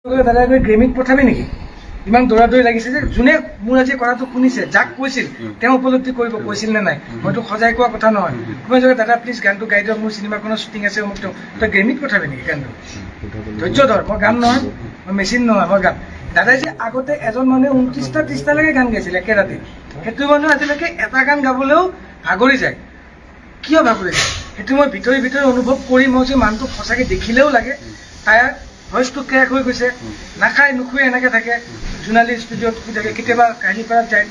দাদা গৈ গ্ৰেমিক পঠাবি নেকি? ইমান দৌৰা-দৌৰি লাগিছে যে যোনে মোৰ আজি কথাটো শুনিছে, যাক কৈছিল তেওঁ উপলব্ধি কৰিব, কৈছিল নে নাই। মইতো সজাই কোৱা কথা নহয়। মই যে দাদা প্লিজ গানটো গাই দিয়ক, মোৰ চিনেমাখনৰ শ্বুটিং আছে, মোক তই গ্ৰেমিক পঠাবি নেকি গানটো? ধৈৰ্য ধৰ, মই গান নহয়, মই মেচিন নহয়, মই গান। দাদাই যে আগতে এজন মানুহে 29টা 30টালৈকে গান গাইছিল একে ৰাতি, সেইটো মানুহ আজিলৈকে এটা গান গাবলৈও ভাগৰি যায়। কিয় ভাগৰি যায়? সেইটো মই ভিতৰি ভিতৰি অনুভৱ কৰি মই যে মানুহটোক সঁচাকৈ দেখিলেও লাগে। তাইৰ ভইচটো ক্ৰেক হৈ গৈছে, নাখায় নুখুৱে এনেকৈ থাকে, জোনালী ষ্টুডিঅ'ত শুই থাকে, কেতিয়াবা কাহিলীপাৰাত যায়।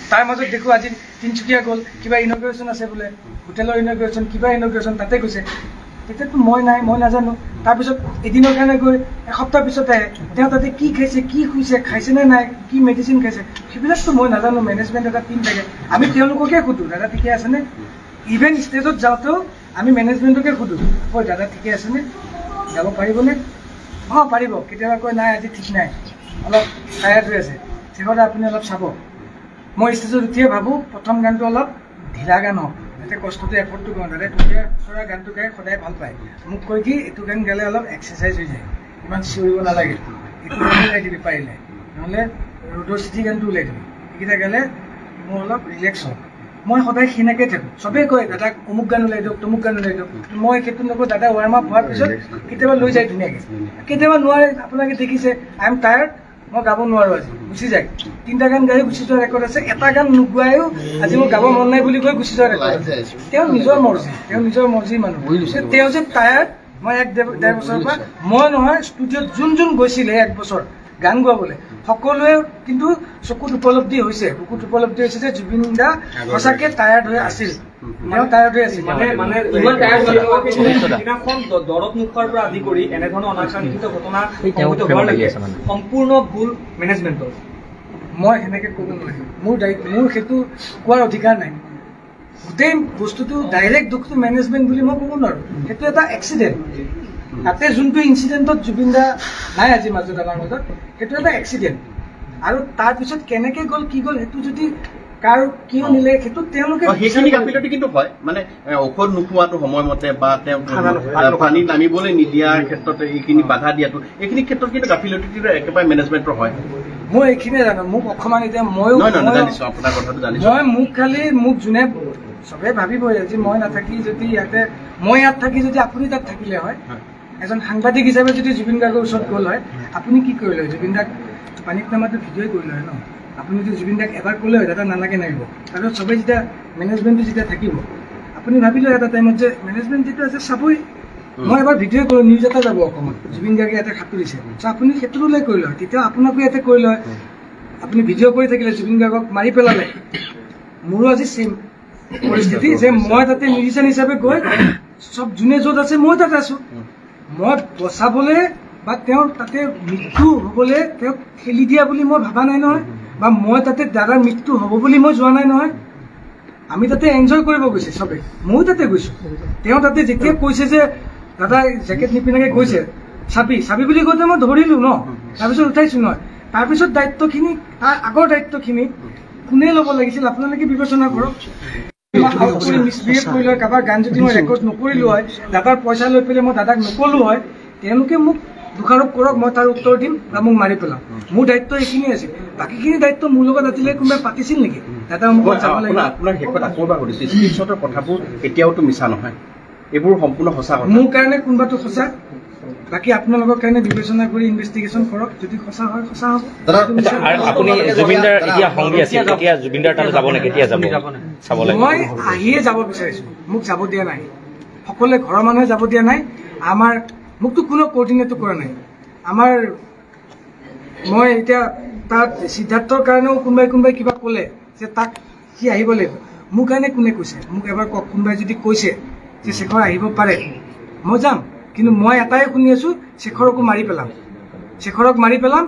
তাৰ মাজত দেখোঁ আজি তিনিচুকীয়া গ'ল, কিবা ইনগ্ৰেশ্যন আছে বোলে, হোটেলৰ ইনগ্ৰেশ্যন, কিবা ইনগ্ৰেশ্যন, তাতে গৈছে। তেতিয়াতো মই নাই, মই নাজানো। তাৰপিছত এদিনৰ কাৰণে গৈ এসপ্তাহ পিছত আহে, তেওঁ তাতে কি খাইছে, কি শুইছে, খাইছেনে নাই, কি মেডিচিন খাইছে, সেইবিলাকতো মই নাজানো। মেনেজমেণ্ট এটা টিম থাকে, আমি তেওঁলোককে সোধোঁ দাদা ঠিকে আছেনে। ইভেন ষ্টেজত যাওঁতেও আমি মেনেজমেণ্টকে সোধোঁ, হয় দাদা ঠিকে আছেনে, যাব পাৰিবনে? অঁ পাৰিব। কেতিয়াবা কয় নাই আজি ঠিক নাই, অলপ টায়াৰ্ড হৈ আছে, শেষত আপুনি অলপ চাব। মই ষ্টেজত উঠিয়ে ভাবোঁ প্ৰথম গানটো অলপ ঢিলা গান হওক, যাতে কষ্টটো এফৰ্টটো কৰোঁ। দাদাই তেতিয়া ওচৰৰ গানটো গাই সদায় ভাল পায়, মোক কৈ কি এইটো গান গালে অলপ এক্সাৰচাইজ হৈ যায়, ইমান চিঞৰিব নালাগে, এইটো গান ওলাই দিবি পাৰিলে, নহ'লে ৰ'দৰ চিঠি গানটো ওলাই দিবি, এইকেইটা গালে মোৰ অলপ ৰিলেক্স হয়। মই সদায় সেনেকৈ থাকোঁ। চবেই কয় দাদাক অমুক গান ওলাই দিয়ক, তমুক গান ওলাই দিয়ক, মই সেইটো নকৰোঁ। দাদা ৱাৰ্ম আপ হোৱাৰ পিছত কেতিয়াবা লৈ যায় ধুনীয়াকৈ, কেতিয়াবা নোৱাৰে। আপোনালোকে দেখিছে আই এম টায়াৰ্ড, মই গাব নোৱাৰোঁ আজি, গুচি যায়। 3টা গান গাই গুচি যোৱা ৰেকৰ্ড আছে, এটা গান নোগোৱায়ো আজি মোৰ গাব মন নাই বুলি কৈ গুচি যোৱা ৰেকৰ্ড আছে। তেওঁ নিজৰ মৰ্জি, তেওঁ নিজৰ মৰ্জিৰ মানুহ। তেওঁ যে টায়াৰ্ড, মই 1-1.5 বছৰৰ পৰা মই নহয়, ষ্টুডিঅ'ত যোন গৈছিলে 1 বছৰ গান গোৱাবলৈ, সকলোৱে কিন্তু চকুত উপলব্ধি হৈছে যে জুবিন দা সঁচাকে টায়াৰ্ড হৈ আছিল। তেওঁ টায়াৰ্ড হৈ আছিল, মানে ইমান টায়াৰ্ড দৰৱ মুখৰ পৰা আদি কৰি এনেধৰণৰ অনাকাংক্ষিত ঘটনা সম্পূৰ্ণ ভুল মেনেজমেণ্টৰ। মই সেনেকে ক'ব নোৱাৰিম, মোৰ সেইটো কোৱাৰ অধিকাৰ নাই। গোটেই বস্তুটো ডাইৰেক্ট দুখটো মেনেজমেণ্ট বুলি মই ক'ব নোৱাৰোঁ। সেইটো এটা এক্সিডেণ্ট। তাতে যোনটো ইনচিডেণ্টত জুবিন দা নাই আজি মাজত আমাৰ মাজত, সেইটো এটা এক্সিডেণ্ট। আৰু তাৰপিছত কেনেকে গ'ল কি গ'ল সেইটো যদি কাৰ কিয় নিলে সেইটো তেওঁলোকে সেইখিনি গাফিলতি কিন্তু হয়, মানে ঔষধ নোখোৱাটো সময়মতে বা তেওঁ পানী নামিবলৈ নিদিয়াৰ ক্ষেত্ৰত এইখিনি বাধা দিয়াটো, এইখিনি ক্ষেত্ৰত কিন্তু গাফিলতি একেবাৰে মেনেজমেণ্টৰ হয়। মই এইখিনিয়ে জানো, মোক অকণমান এতিয়া ময়ো জানিছোঁ আপোনাৰ কথাটো জানিছোঁ। মোক যোনে চবে ভাবিবই আজি মই নাথাকি যদি মই ইয়াত থাকি যদি আপুনি তাত থাকিলে হয়, এজন সাংবাদিক হিচাপে যদি জুবিন গাৰ্গৰ ওচৰত গ'ল হয়, আপুনি কি কৰিলে হয়? জুবিন দাক পানীত নামাটো ভিডিঅ'ই কৰিলে হয় ন। আপুনি যদি জুবিন দাক এবাৰ ক'লে হয় দাদা নালাগে নাহিব, তাৰপিছত চবেই যেতিয়া মেনেজমেণ্টটো যেতিয়া থাকিব, আপুনি ভাবিলে এটা টাইমত যে মেনেজমেণ্ট যিটো আছে চাবই। মই এবাৰ ভিডিঅ' কৰোঁ, নিউজ এটা যাব অসমত, জুবিন গাৰ্গে ইয়াতে সাঁতুৰিছে, আপুনি সেইটো লৈ কৰিলে হয়, তেতিয়া আপোনাকো ইয়াতে কৰিলে হয়। আপুনি ভিডিঅ' কৰি থাকিলে, জুবিন গাৰ্গক মাৰি পেলালে। মোৰো আজি চেম পৰিস্থিতি যে মই তাতে মিউজিচিয়ান হিচাপে গৈ চব যোনে য'ত আছে মই তাতে আছোঁ। মই বচাবলৈ বা তেওঁৰ তাতে মৃত্যু হ'বলৈ তেওঁক ঠেলি দিয়া বুলি মই ভবা নাই নহয়, বা মই তাতে দাদাৰ মৃত্যু হ'ব বুলি মই যোৱা নাই নহয়। আমি তাতে এনজয় কৰিব গৈছে চবেই, ময়ো তাতে গৈছোঁ। তেওঁ তাতে যেতিয়া কৈছে যে দাদা জেকেট নিপিন্ধাকৈ গৈছে, চাবি বুলি কওঁতে মই ধৰিলোঁ ন, তাৰপিছত উঠাইছোঁ নহয়। তাৰপিছত দায়িত্বখিনি, তাৰ আগৰ দায়িত্বখিনি কোনে ল'ব লাগিছিল আপোনালোকে বিবেচনা কৰক। মিছবিহেভ কৰিলোঁ হয়, কাৰোবাৰ গান যদি মই ৰেকৰ্ড নকৰিলোঁ হয়, দাদাৰ পইচা লৈ পেলাই মই দাদাক নক'লোঁ হয়, তেওঁলোকে মোক দোষাৰোপ কৰক, মই তাৰ উত্তৰ দিম বা মোক মাৰি পেলাম। মোৰ দায়িত্ব এইখিনি আছিল, বাকীখিনি দায়িত্ব মোৰ লগত আছিলে। কোনোবাই পাতিছিল নেকি দাদা মোক যাব লাগিব? আপোনাৰ শেষত আকৌ এবাৰ সুধিছোঁ, স্ক্ৰীনশ্বটৰ কথাবোৰ এতিয়াওতো মিছা নহয়, এইবোৰ সম্পূৰ্ণ সঁচা কথা। মোৰ কাৰণে কোনোবাটো সঁচা, বাকী আপোনালোকৰ কাৰণে বিবেচনা কৰি ইনভেষ্টিগেশ্যন কৰক, যদি সঁচা হয় সঁচা হ'ব। আপুনি জুবিনদাৰ এতিয়া সংগী আছিল, এতিয়া জুবিনদাৰ তালৈ যাব নে কেতিয়া যাব চাবলৈ? মই আহিয়ে যাব বিচাৰিছোঁ, মোক যাব দিয়া নাই, সকলোৱে ঘৰৰ মানুহে যাব দিয়া নাই। মোকতো কোনো কৰ্ডিনেটো কৰা নাই। মই এতিয়া তাত সিদ্ধাৰ্থৰ কাৰণেও কোনোবাই কিবা ক'লে যে তাক সি আহিব লাগিব, মোৰ কাৰণে কোনে কৈছে? মোক এবাৰ কওক, কোনোবাই যদি কৈছে যে শেখৰ আহিব পাৰে মই যাম, কিন্তু মই এটাই শুনি আছোঁ শেখৰকো মাৰি পেলাম,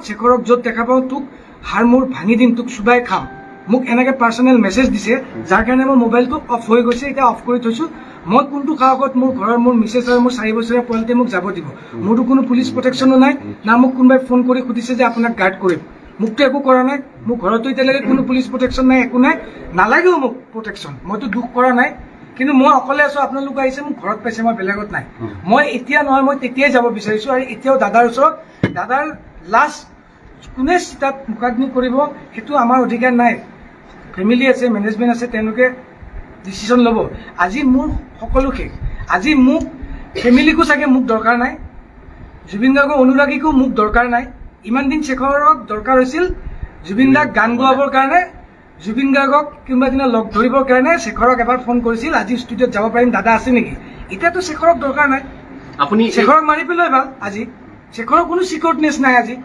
শেখৰক য'ত দেখা পাওঁ তোক হাৰ মূৰ ভাঙি দিম, তোক চুবাই খাম। মোক এনেকৈ পাৰ্চনেল মেছেজ দিছে, যাৰ কাৰণে মোৰ মোবাইলটো অফ হৈ গৈছে, এতিয়া অফ কৰি থৈছোঁ। মই কোনটো সাহসত মোৰ ঘৰৰ মোৰ মিছেছ আৰু মোৰ 4 বছৰীয়া পোৱালিটোৱে মোক যাব দিব? মোৰতো কোনো পুলিচ প্ৰটেকশ্যনো নাই, না মোক কোনোবাই ফোন কৰি সুধিছে যে আপোনাক গাৰ্ড কৰিম, মোকতো একো কৰা নাই। মোৰ ঘৰতো এতিয়ালৈকে কোনো পুলিচ প্ৰটেকশ্যন নাই, একো নাই, নালাগেও মোক প্ৰটেকশ্যন। মইতো দুখ কৰা নাই, কিন্তু মই অকলে আছোঁ। আপোনালোক আহিছে মোক ঘৰত পাইছে, মই বেলেগত নাই। মই এতিয়া নহয়, মই তেতিয়াই যাব বিচাৰিছোঁ। আৰু এতিয়াও দাদাৰ ওচৰত দাদাৰ লাষ্ট কোনে চিতাত মুখাগ্নি কৰিব সেইটো আমাৰ অধিকাৰ নাই ফেমিলি আছে মেনেজমেণ্ট আছে তেওঁলোকে ডিচিশ্যন ল'ব আজি মোৰ সকলো শেষ আজি মোক ফেমিলিকো চাগে মোক দৰকাৰ নাই জুবিন গাৰ্গৰ অনুৰাগীকো মোক দৰকাৰ নাই ইমান দিন শেখৰক দৰকাৰ হৈছিল জুবিন দাক গান গোৱাবৰ কাৰণে জুবিন গাৰ্গক কোনোবা দিনা লগ ধৰিবৰ কাৰণে শেখৰক এবাৰ ফোন কৰিছিল আজি ষ্টুডিঅ'ত যাব পাৰিম দাদা আছে নেকি এতিয়াতো শেখৰক দৰকাৰ নাই আপুনি শেখৰক মাৰি পেলাই ভাল আজি শেখৰৰ কোনো চিকিউৰিটনেছ নাই আজি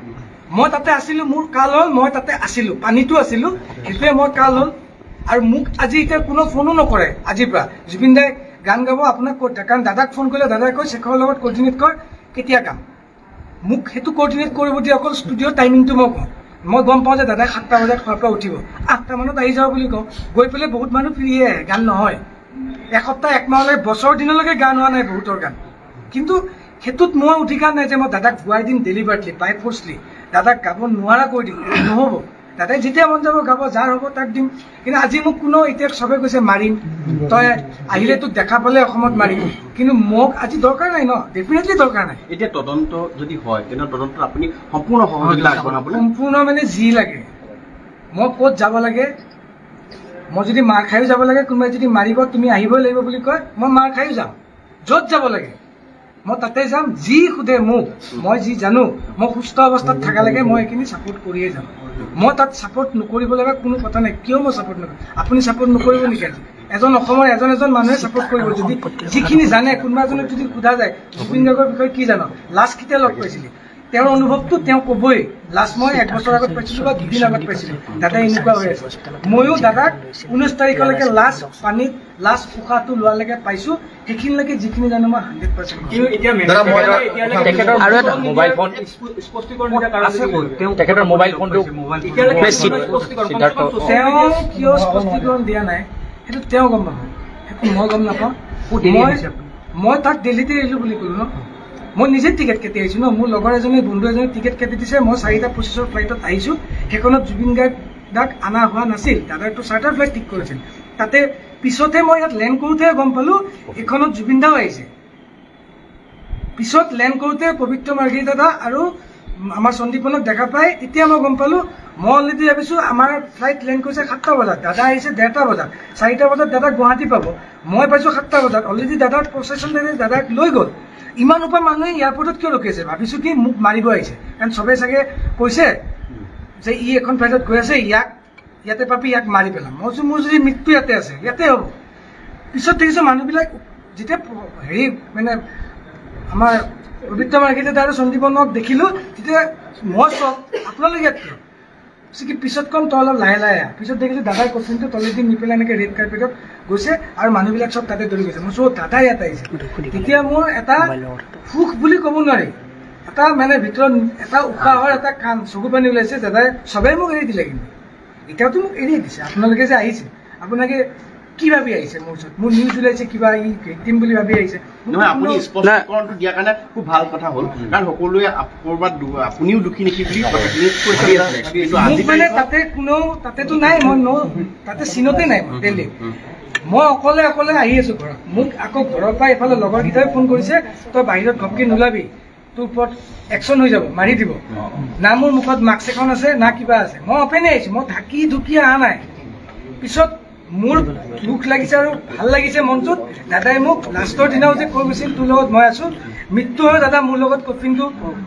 মই তাতে আছিলো মোৰ কাল হ'ল মই তাতে আছিলো পানীটো আছিলো সেইটোৱে মই কাল হ'ল আৰু মোক আজি এতিয়া কোনো ফোনো নকৰে আজিৰ পৰা জুবিন দাই গান গাব আপোনাক ক'ত কাৰণ দাদাক ফোন কৰিলে দাদাই কয় শেখৰৰ লগত কোৰ্ডিনেট কৰ কেতিয়া কাম মোক সেইটো কোৰ্ডিনেট কৰিব দিয়ে অকল ষ্টুডিঅ'ৰ টাইমিংটো মই কওঁ মই গম পাওঁ যে দাদাই 7টা বজাত খোৱাৰ পৰা উঠিব 8টা মানত আহি যাব বুলি কওঁ গৈ পেলাই বহুত মানুহ ফ্ৰীয়ে আহে গান নহয় এসপ্তাহ একমাহলৈ বছৰ দিনলৈকে গান হোৱা নাই বহুতৰ গান কিন্তু সেইটোত মোৰ অধিকাৰ নাই যে মই দাদাক গুৱাই দিম ডেলিভাৰ্টলি বাই ফৰ্চলি দাদাক গাব নোৱাৰা কৈ দিম নহ'ব দাদাই যেতিয়া মন যাব গাব যাৰ হ'ব তাক দিম কিন্তু আজি মোক কোনো এতিয়া চবে কৈছে মাৰিম তই আহিলে তোক দেখা পালে অসমত মাৰিম কিন্তু মোক আজি দৰকাৰ নাই ন ডেফিনেটলি দৰকাৰ নাই এতিয়া তদন্ত যদি হয় তেনে তদন্তত আপুনি সম্পূৰ্ণ সহযোগিতা আগবঢ়াব সম্পূৰ্ণ মানে যি লাগে মই ক'ত যাব লাগে মই যদি মাৰ খায়ো যাব লাগে কোনোবাই যদি মাৰিব তুমি আহিবই লাগিব বুলি কয় মই মাৰ খায়ো যাম য'ত যাব লাগে মই তাতে যাম যি সোধে মোক মই যি জানো মই সুস্থ অৱস্থাত থকা লাগে মই এইখিনি ছাপোৰ্ট কৰিয়ে যাম মই তাত ছাপোৰ্ট নকৰিব লগা কোনো কথা নাই কিয় মই ছাপোৰ্ট নকৰিম আপুনি ছাপোৰ্ট নকৰিব নেকি আজি এজন অসমৰ এজন মানুহে ছাপোৰ্ট কৰিব যদি যিখিনি জানে কোনোবা এজনক যদি সোধা যায় জুবিন গাৰ্গৰ বিষয়ে কি জানো লাষ্ট কেতিয়া লগ পাইছিলি তেওঁৰ অনুভৱটো তেওঁ ক'বই লাষ্ট মই 1 বছৰ আগত পাইছিলো বা 2 দিন আগত পাইছিলো দাদাই এনেকুৱা হৈ আছে ময়ো দাদাক 19 তাৰিখলৈকে লাষ্ট পানীত লাষ্ট উশাহটো লোৱালৈকে পাইছো সেইখিনিলৈকে যিখিনি জানো মই 100% কিন্তু এতিয়া তেখেতৰ মোবাইল ফোন তেখেতৰ মোবাইল ফোনটো তেওঁ কিয় স্পষ্টীকৰণ দিয়া নাই সেইটো তেওঁ গম নাপাওঁ সেইটো মই গম নাপাওঁ মই তাক দিল্লীতে আহিলো বুলি ক'লো ন মই নিজে টিকেট কাটি আহিছো ন মোৰ লগৰ এজনে বন্ধু এজনে টিকেট কাটি দিছে মই 4টা 25ৰ ফ্লাইটত আহিছো সেইখনত জুবিন গাৰ্গক আনা হোৱা নাছিল দাদাইটো চাৰ্টাৰ ফ্লাইট ঠিক কৰিছিল তাতে পিছতহে মই ইয়াত লেণ্ড কৰোঁতেহে গম পালো এইখনত জুবিন দাও আহিছে পিছত লেণ্ড কৰোঁতে পবিত্ৰ মাৰ্ঘী দাদা আৰু আমাৰ সন্দীপনক দেখা পাই এতিয়া মই গম পালো মই অলৰেডি ভাবিছো আমাৰ ফ্লাইট লেণ্ড কৰিছে 7টা বজাত দাদা আহিছে 1:30 বজাত 4টা বজাত দাদা গুৱাহাটী পাব মই পাইছো 7টা বজাত অলৰেডি দাদাৰ প্ৰচেছন দাদাক লৈ গ'ল ইমান উপা মানুহে এয়াৰপৰ্টত কিয় ৰখিছে ভাবিছো কি মোক মাৰিব আহিছে কাৰণ চবে চাগে কৈছে যে ই এখন ফ্লাইটত গৈ আছে ইয়াতে পাপি ইয়াক মাৰি পেলাম মই মোৰ যদি মৃত্যু ইয়াতে আছে ইয়াতে হ'ব পিছত দেখিছো মানুহবিলাক যেতিয়া হেৰি মানে আমাৰ পবিত্ৰ মাৰ্ঘী দাদা আৰু সন্দীপনক দেখিলো তেতিয়া মই চব আপোনালোকে ইয়াত কিয় কি পিছত কম তই অলপ লাহে লাহে পিছত দেখিছো দাদাৰ কফিনটো তলেদি নি পেলাই এনেকৈ ৰেড কাৰ্পেটত গৈছে আৰু মানুহবিলাক চব তাতে দৌৰি গৈছে মই চব দাদা ইয়াত আহিছে তেতিয়া মোৰ এটা সুখ বুলি ক'ব নোৱাৰি এটা মানে ভিতৰত এটা উশাহৰ এটা কাণ চকু পানী ওলাইছে দাদাই চবেই মোক এৰি দিলে কিন্তু এতিয়াতো মোক এৰি দিছে আপোনালোকে যে আহিছে আপোনালোকে কি ভাবি আহিছে মোৰ ওচৰত মোৰ নিউজ ওলাইছে কিবা ই ভিক্টিম বুলি ভাবি আহিছে নহয় আপুনি স্পষ্টীকৰণটো দিয়াৰ কাৰণে খুব ভাল কথা হ'ল কাৰণ সকলোৱে ক'ৰবাত আপুনিও দুখী নেকি বুলি মানে তাতে কোনেও তাতেতো নাই মই তাতে চিনতে নাই মই দিল্লী মই অকলে আহি আছো ঘৰত মোক আকৌ ঘৰৰ পৰা এইফালে লগৰকেইটাই ফোন কৰিছে তই বাহিৰত ঘপকে নোলাবি তোৰ ওপৰত একশ্যন হৈ যাব মাৰি দিব না মোৰ মুখত মাস্ক এখন আছে না কিবা আছে মই অপেনে আহিছো মই ঢুকি অহা নাই পিছত মোৰ দুখ লাগিছে আৰু ভাল লাগিছে মনটোত দাদাই মোক লাষ্টৰ দিনাও যে কৈ গৈছিল তোৰ লগত মই আছো মৃত্যু হয় দাদা মোৰ লগত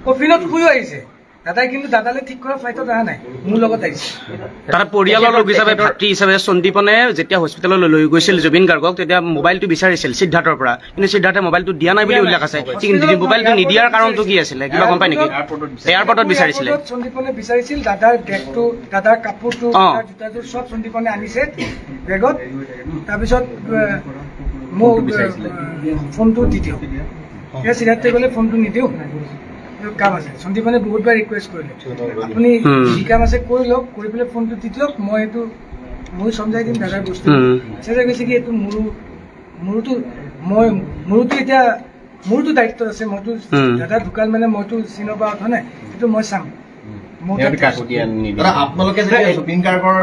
কফিনত শুইও আহিছে দাদাই কিন্তু দাদালে ঠিক কৰা ফ্লাইটত অহা নাই মোৰ লগত আহিছে তাৰ পৰিয়ালৰ লোক হিচাপে ভাতৃ হিচাপে সন্দীপনে যেতিয়া হস্পিটেললৈ লৈ গৈছিল জুবিন গাৰ্গক তেতিয়া মোবাইলটো বিচাৰিছিল সিদ্ধাৰ্থৰ পৰা কিন্তু সিদ্ধাৰ্থে মোবাইলটো দিয়া নাই বুলি উল্লেখ আছে মোবাইলটো নিদিয়াৰ কাৰণটো কি আছিলে কিবা গম পায় নেকি এয়াৰপৰ্টত বিচাৰিছিলে সন্দীপনে বিচাৰিছিল দাদাৰ বেগটো দাদাৰ কাপোৰটো জোতাযোৰ চব সন্দীপনে আনিছে বেগত তাৰপিছত মোক ফোনটো দি দিয়ক এতিয়া সিদ্ধাৰ্থে গ'লে ফোনটো নিদিওঁ কাম আছে সন্দীপনে বহুতবাৰ ৰিকুৱেষ্ট কৰিলে আপুনি যি কাম আছে কৰি লওক কৰি পেলাই ফোনটো দি দিয়ক মই এইটো মই সমজাই দিম দাদাৰ বস্তু চেষ্টা কৈছে কি এইটো মোৰোতো এতিয়া মোৰতো দায়িত্ব আছে মইতো দাদা ঢুকাল মানে মইতো চিনৰ পৰা অহা নাই সেইটো মই চাম মোৰ সিহঁতে তাত কাকতি আনি নিদিয়ে দাদা আপোনালোকে যেতিয়া জুবিন গাৰ্গৰ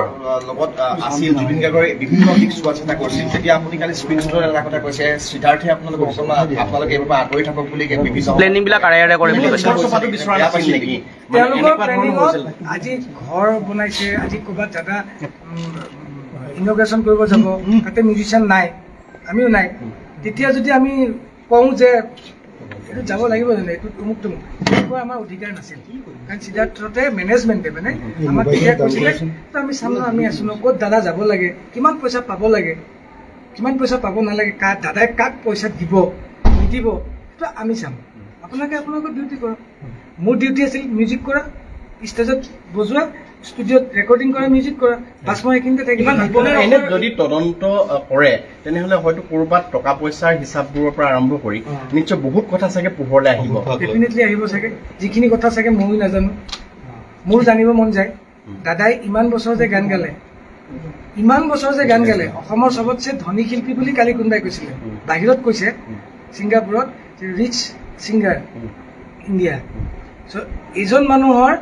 লগত আছিল, জুবিন গাৰ্গৰ বিভিন্ন দিশ চোৱা চিতা কৰিছিল, তেতিয়া আপুনি কালি স্পিচত এটা কথা কৈছে, সিদ্ধাৰ্থে আপোনালোকক আপোনালোকে এইবাৰ আঁতৰি থাকক বুলি বিভিন্ন প্লেনিং বিলাক আৰে কৰে বুলি কৈছে। চপাটো বিচৰা নাছিল নেকি? তেওঁলোকৰ প্লেনিঙত আজি ঘৰ বনাইছে, আজি ক'ৰবাত জাগা ইনগ্ৰেশ্যন কৰিব যাব, তাতে মিউজিচিয়ান নাই, আমিও নাই। তেতিয়া যদি আমি কওঁ যে এইটো যাব লাগিব জানো, এইটো তুমুক তেনেকুৱা আমাৰ অধিকাৰ নাছিল। কাৰণ সিদ্ধাৰ্থতে মেনেজমেণ্টে মানে আমাক তেতিয়া কৈছিলে আমি চাম ন, আমি আছো ন, ক'ত দাদা যাব লাগে, কিমান পইচা পাব লাগে, কিমান পইচা পাব নালাগে, দাদাই কাক পইচা দিব নিদিব, সেইটো আমি চাম। আপোনালোকৰ ডিউটি কৰক। মোৰ ডিউটি আছিল মিউজিক কৰা, ষ্টেজত বজোৱা, ষ্টুডিঅ'ত ৰেকৰ্ডিং কৰা, মিউজিক কৰা, বাছ মই এইখিনিতে থাকিম। এনে যদি তদন্ত কৰে তেনেহলে হয়তো ক'ৰবাত টকা পইচাৰ হিচাপবোৰৰ পৰা আৰম্ভ কৰি নিশ্চয় বহুত কথা চাগে পোহৰলৈ আহিব। ডেফিনেটলি আহিব চাগে, যিখিনি কথা চাগে ময়ো নাজানো, মোৰ জানিব মন যায়। দাদাই ইমান বছৰ যে গান গালে, অসমৰ চবতছে ধনী শিল্পী বুলি কালি কোনোবাই কৈছিলে, বাহিৰত কৈছে ছিংগাপুৰত, ৰিচ ছিংগাৰ ইণ্ডিয়া। চ' এইজন মানুহৰ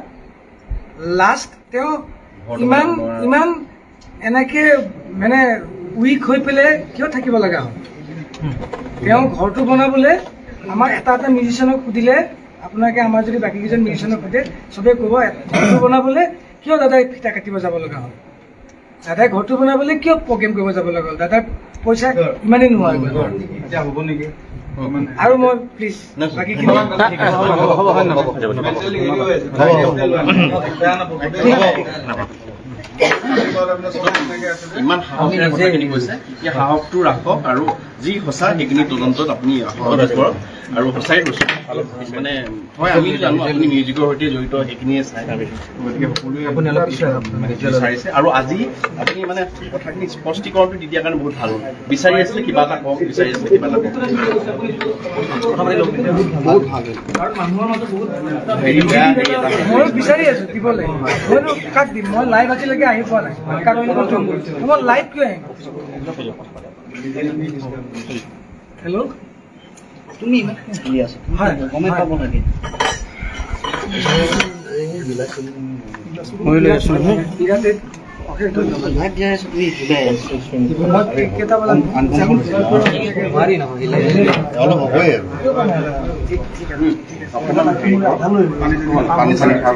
লাষ্ট তেওঁ ইমান এনেকে মানে উইক হৈ পেলাই কিয় থাকিব লগা হ'ল? তেওঁ ঘৰটো বনাবলৈ আমাৰ এটা মিউজিচিয়ানক সুধিলে, আপোনালোকে আমাৰ যদি বাকী কেইজন মিউজিচিয়ানক সোধে চবেই ক'ব ঘৰটো বনাবলৈ কিয় দাদাই ফিটা কাটিব যাব লগা হ'ল, দাদাই ঘৰটো বনাবলৈ কিয় প্ৰগ্ৰেম কৰিব যাব লগা হ'ল, দাদাৰ পইচা ইমানেই নোহোৱা হৈ গ'ল। হ'ব নেকি? আৰু মই প্লিজ বাকীখিনি ইমান সাহসেৰে কথাখিনি কৈছে, এই সাহসটো ৰাখক আৰু যি সঁচা সেইখিনি তদন্তত আপুনি সহযোগ কৰক। আৰু সঁচাই কৈছো মানে হয় আমি জানো আপুনি মিউজিকৰ সৈতে জড়িত, সেইখিনিয়ে চাই, গতিকে সকলোৱে বিচাৰিছে। আৰু আজি আপুনি মানে কথাখিনি স্পষ্টীকৰণটো দি দিয়াৰ কাৰণে বহুত ভাল হ'ল। বিচাৰি আছিলে কিবা এটা কওক, বিচাৰি আছিলে কিবা এটা কওক, হেৰি বেয়া হেৰি এটা মই বিচাৰি আছো দিবলৈ, মইতো কাক দিম? মই লাইভ আজিলৈকে আহি পোৱা নাই, কাক মই লাইভ কিয় আহিম? হেল্ল' তুমি হয় গমে পাব লাগে। অলপ হ'বই আৰু পানী চানী খাব।